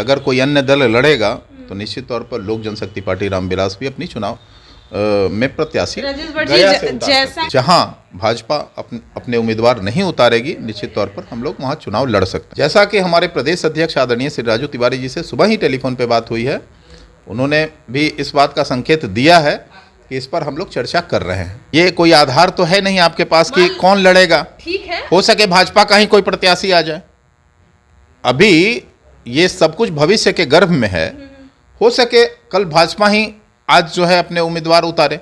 अगर कोई अन्य दल लड़ेगा तो निश्चित तौर पर लोक जनशक्ति पार्टी रामविलास भी अपनी चुनाव में प्रत्याशी जहां भाजपा अपने उम्मीदवार नहीं उतारेगी, निश्चित तौर पर हम लोग वहां चुनाव लड़ सकते हैं। जैसा कि हमारे प्रदेश अध्यक्ष आदरणीय श्री राजू तिवारी जी से सुबह ही टेलीफोन पे बात हुई है, उन्होंने भी इस बात का संकेत दिया है कि इस पर हम लोग चर्चा कर रहे हैं। ये कोई आधार तो है नहीं आपके पास कि कौन लड़ेगा, ठीक है, हो सके भाजपा का ही कोई प्रत्याशी आ जाए। अभी ये सब कुछ भविष्य के गर्भ में है, हो सके कल भाजपा ही आज जो है अपने उम्मीदवार उतारे,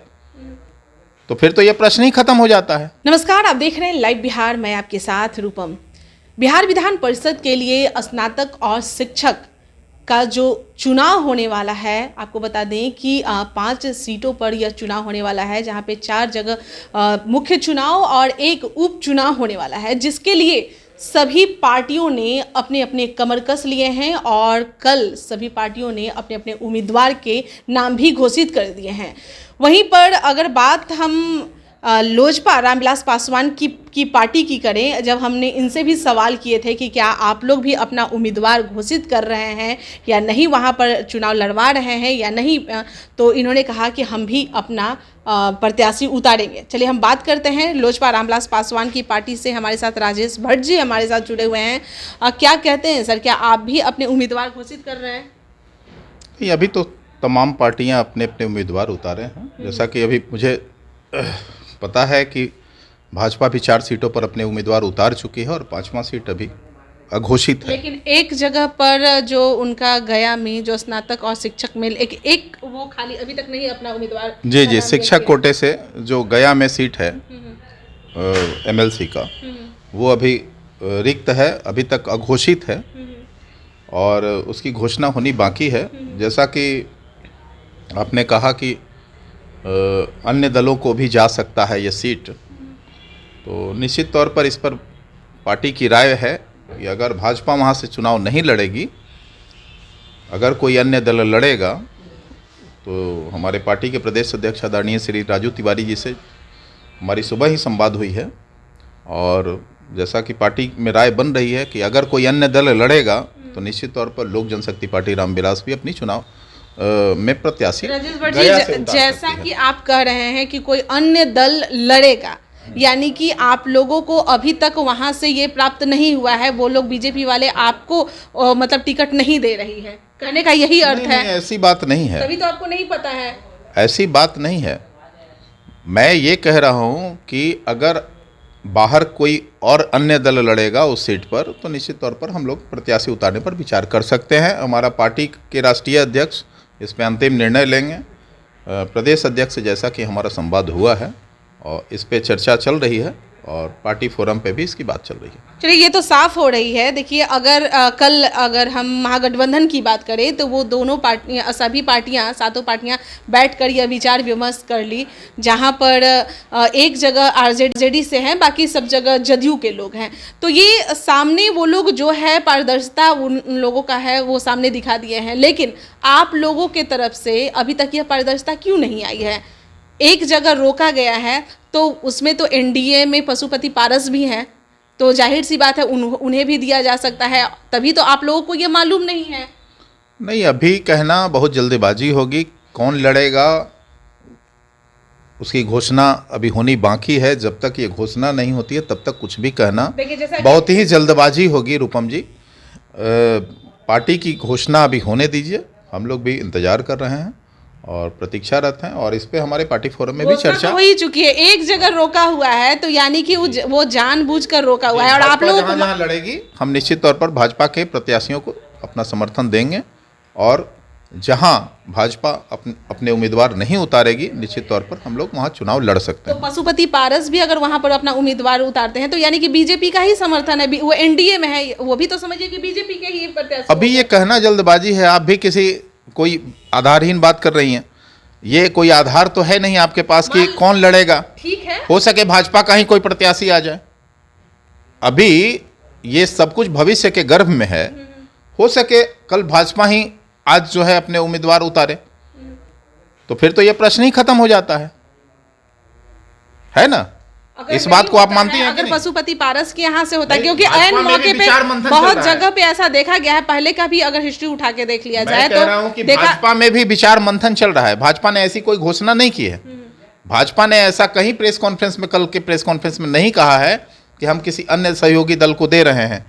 तो फिर तो ये प्रश्न ही खत्म हो जाता है। नमस्कार, आप देख रहे हैं लाइव बिहार, मैं आपके साथ रूपम। बिहार विधान परिषद के लिए स्नातक और शिक्षक का जो चुनाव होने वाला है, आपको बता दें कि 5 सीटों पर यह चुनाव होने वाला है, जहां पे 4 जगह मुख्य चुनाव और 1 उपचुनाव होने वाला है, जिसके लिए सभी पार्टियों ने अपने अपने कमर कस लिए हैं और कल सभी पार्टियों ने अपने अपने उम्मीदवार के नाम भी घोषित कर दिए हैं। वहीं पर अगर बात हम लोजपा रामविलास पासवान की पार्टी की करें, जब हमने इनसे भी सवाल किए थे कि क्या आप लोग भी अपना उम्मीदवार घोषित कर रहे हैं या नहीं, वहाँ पर चुनाव लड़वा रहे हैं या नहीं, तो इन्होंने कहा कि हम भी अपना प्रत्याशी उतारेंगे। चलिए हम बात करते हैं लोजपा रामविलास पासवान की पार्टी से। हमारे साथ राजेश भट्ट जी हमारे साथ जुड़े हुए हैं। क्या कहते हैं सर, क्या आप भी अपने उम्मीदवार घोषित कर रहे हैं? अभी तो तमाम पार्टियां अपने अपने उम्मीदवार उतारे हैं। जैसा कि अभी मुझे पता है कि भाजपा भी 4 सीटों पर अपने उम्मीदवार उतार चुकी है और 5वां सीट अभी अघोषित है। लेकिन एक जगह पर जो उनका गया में जो स्नातक और शिक्षक में एक वो खाली अभी तक नहीं अपना उम्मीदवार। जी, शिक्षक कोटे से जो गया में सीट है MLC का, वो अभी रिक्त है, अभी तक अघोषित है और उसकी घोषणा होनी बाकी है। जैसा कि आपने कहा कि अन्य दलों को भी जा सकता है ये सीट, तो निश्चित तौर पर इस पर पार्टी की राय है कि अगर भाजपा वहाँ से चुनाव नहीं लड़ेगी, अगर कोई अन्य दल लड़ेगा, तो हमारे पार्टी के प्रदेश अध्यक्ष आदरणीय श्री राजू तिवारी जी से हमारी सुबह ही संवाद हुई है और जैसा कि पार्टी में राय बन रही है कि अगर कोई अन्य दल लड़ेगा तो निश्चित तौर पर लोक जनशक्ति पार्टी रामविलास भी अपनी चुनाव में प्रत्याशी जैसा कि आप कह रहे हैं कि कोई अन्य दल लड़ेगा, यानी कि आप लोगों को अभी तक वहां से ये प्राप्त नहीं हुआ है, वो लोग बीजेपी वाले आपको मतलब टिकट नहीं दे रही है, कहने का यही अर्थ है? ऐसी बात नहीं है, तभी तो आपको नहीं पता है। ऐसी बात नहीं है। मैं ये कह रहा हूँ कि अगर बाहर कोई और अन्य दल लड़ेगा उस सीट पर, तो निश्चित तौर पर हम लोग प्रत्याशी उतारने पर विचार कर सकते हैं। हमारा पार्टी के राष्ट्रीय अध्यक्ष इस पर अंतिम निर्णय लेंगे। प्रदेश अध्यक्ष से जैसा कि हमारा संवाद हुआ है और इस पे चर्चा चल रही है और पार्टी फोरम पे भी इसकी बात चल रही है। चलिए, ये तो साफ हो रही है। देखिए, कल अगर हम महागठबंधन की बात करें तो वो दोनों पार्टियां, सभी पार्टियां, 7 पार्टियां बैठकर यह विचार विमर्श कर ली, जहां पर एक जगह RJD से हैं, बाकी सब जगह जदयू के लोग हैं। तो ये सामने वो लोग जो है पारदर्शिता उन लोगों का है, वो सामने दिखा दिए हैं। लेकिन आप लोगों के तरफ से अभी तक यह पारदर्शिता क्यों नहीं आई है? एक जगह रोका गया है, तो उसमें तो NDA में पशुपति पारस भी हैं, तो जाहिर सी बात है उन्हें भी दिया जा सकता है। तभी तो आप लोगों को ये मालूम नहीं है। नहीं, अभी कहना बहुत जल्दीबाजी होगी। कौन लड़ेगा उसकी घोषणा अभी होनी बाकी है। जब तक ये घोषणा नहीं होती है तब तक कुछ भी कहना बहुत ही जल्दबाजी होगी। रूपम जी, पार्टी की घोषणा अभी होने दीजिए, हम लोग भी इंतजार कर रहे हैं और प्रतीक्षारत हैं और इस पे हमारे पार्टी फोरम में भी चर्चा हो ही चुकी है। एक जगह रोका हुआ है, तो यानी कि वो जानबूझकर रोका हुआ है। और आप लोग जहां लड़ेगी, हम निश्चित तौर पर भाजपा के प्रत्याशियों को अपना समर्थन देंगे और जहां भाजपा अपने उम्मीदवार नहीं उतारेगी, निश्चित तौर पर हम लोग वहां चुनाव लड़ सकते हैं। तो पशुपति पारस भी अगर वहां पर अपना उम्मीदवार उतारते हैं, तो यानी कि बीजेपी का ही समर्थन है, वो NDA में है, वो भी तो समझिए कि बीजेपी के ही प्रत्याशी। अभी ये कहना जल्दबाजी है। आप भी कोई आधारहीन बात कर रही हैं। ये कोई आधार तो है नहीं आपके पास कि कौन लड़ेगा, ठीक है, हो सके भाजपा का ही कोई प्रत्याशी आ जाए। अभी ये सब कुछ भविष्य के गर्भ में है, हो सके कल भाजपा ही आज जो है अपने उम्मीदवार उतारे, तो फिर तो ये प्रश्न ही खत्म हो जाता है ना? इस बात को आप मानती हैं कि अगर नहीं? पशुपति पारस के यहाँ से होता है, नहीं, क्योंकि भाजपा ऐन में भी मौके पे विचार मंथन चल बहुत रहा है। जगह पे ऐसा देखा गया है। पहले का भी अगर हिस्ट्री उठा के देख लिया मैं जाए कह रहा हूं कि तो देखा भाजपा में भी विचार मंथन चल रहा है। भाजपा ने ऐसी कोई घोषणा नहीं की है। भाजपा ने ऐसा कहीं प्रेस कॉन्फ्रेंस में, कल के प्रेस कॉन्फ्रेंस में नहीं कहा है कि हम किसी अन्य सहयोगी दल को दे रहे हैं।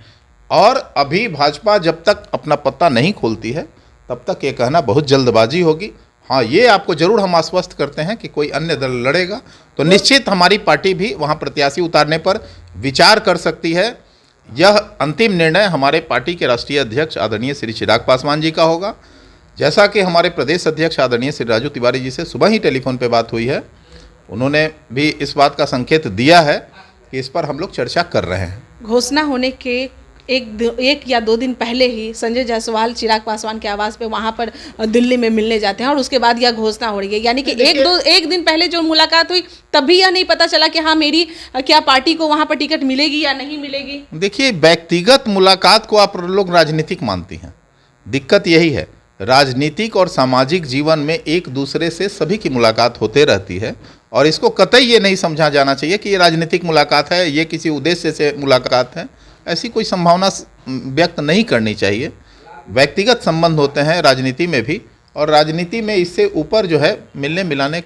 और अभी भाजपा जब तक अपना पत्ता नहीं खोलती है तब तक ये कहना बहुत जल्दबाजी होगी। हाँ, ये आपको जरूर हम आश्वस्त करते हैं कि कोई अन्य दल लड़ेगा तो निश्चित हमारी पार्टी भी वहाँ प्रत्याशी उतारने पर विचार कर सकती है। यह अंतिम निर्णय हमारे पार्टी के राष्ट्रीय अध्यक्ष आदरणीय श्री चिराग पासवान जी का होगा। जैसा कि हमारे प्रदेश अध्यक्ष आदरणीय श्री राजू तिवारी जी से सुबह ही टेलीफोन पे बात हुई है, उन्होंने भी इस बात का संकेत दिया है कि इस पर हम लोग चर्चा कर रहे हैं। घोषणा होने के एक या दो दिन पहले ही संजय जायसवाल चिराग पासवान के आवास पे वहाँ पर दिल्ली में मिलने जाते हैं और उसके बाद यह घोषणा हो रही है। यानी कि एक दिन पहले जो मुलाकात हुई तब भी यह नहीं पता चला कि हाँ मेरी क्या पार्टी को वहाँ पर टिकट मिलेगी या नहीं मिलेगी। देखिए, व्यक्तिगत मुलाकात को आप लोग राजनीतिक मानती हैं। दिक्कत यही है, राजनीतिक और सामाजिक जीवन में एक दूसरे से सभी की मुलाकात होते रहती है और इसको कतई ये नहीं समझा जाना चाहिए कि ये राजनीतिक मुलाकात है, ये किसी उद्देश्य से मुलाकात है। ऐसी कोई संभावना व्यक्त नहीं करनी चाहिए। व्यक्तिगत संबंध होते हैं राजनीति में भी, और राजनीति में इससे ऊपर जो है मिलने मिलाने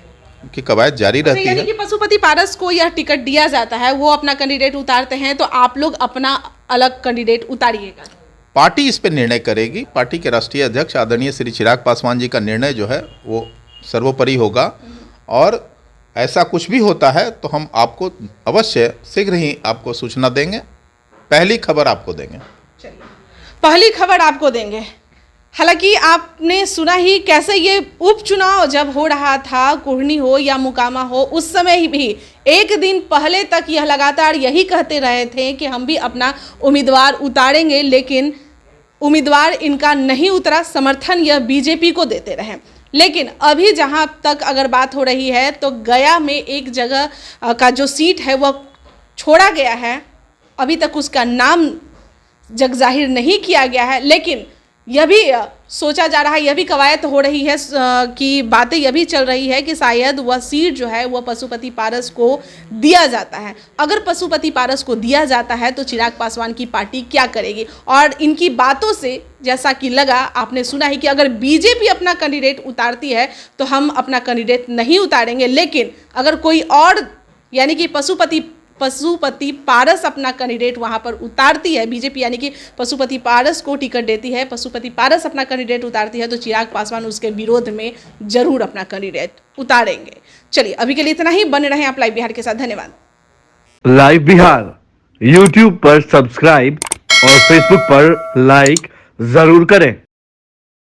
की कवायद जारी रहती यानी है। कि पशुपति पारस को यह टिकट दिया जाता है, वो अपना कैंडिडेट उतारते हैं, तो आप लोग अपना अलग कैंडिडेट उतारिएगा। पार्टी इस पर निर्णय करेगी। पार्टी के राष्ट्रीय अध्यक्ष आदरणीय श्री चिराग पासवान जी का निर्णय जो है वो सर्वोपरि होगा, और ऐसा कुछ भी होता है तो हम आपको अवश्य शीघ्र ही आपको सूचना देंगे, पहली खबर आपको देंगे। चलिए, पहली खबर आपको देंगे। हालांकि आपने सुना ही कैसे ये उपचुनाव जब हो रहा था, कुढ़नी हो या मुकामा हो, उस समय ही भी एक दिन पहले तक यह लगातार यही कहते रहे थे कि हम भी अपना उम्मीदवार उतारेंगे, लेकिन उम्मीदवार इनका नहीं उतरा। समर्थन यह बीजेपी को देते रहे। लेकिन अभी जहां तक अगर बात हो रही है तो गया में एक जगह का जो सीट है वह छोड़ा गया है। अभी तक उसका नाम जग जाहिर नहीं किया गया है, लेकिन यह भी सोचा जा रहा है, यह भी कवायद हो रही है कि बातें यह भी चल रही है कि शायद वह सीट जो है वह पशुपति पारस को दिया जाता है। अगर पशुपति पारस को दिया जाता है तो चिराग पासवान की पार्टी क्या करेगी। और इनकी बातों से जैसा कि लगा, आपने सुना ही कि अगर बीजेपी अपना कैंडिडेट उतारती है तो हम अपना कैंडिडेट नहीं उतारेंगे, लेकिन अगर कोई और यानी कि पशुपति पारस अपना कैंडिडेट वहां पर उतारती है, बीजेपी यानी कि पशुपति पारस को टिकट देती है, पशुपति पारस अपना कैंडिडेट उतारती है, तो चिराग पासवान उसके विरोध में जरूर अपना कैंडिडेट उतारेंगे। चलिए, अभी के लिए इतना ही। बने रहें आप लाइव बिहार के साथ। धन्यवाद। लाइव बिहार यूट्यूब पर सब्सक्राइब और फेसबुक पर लाइक जरूर करें।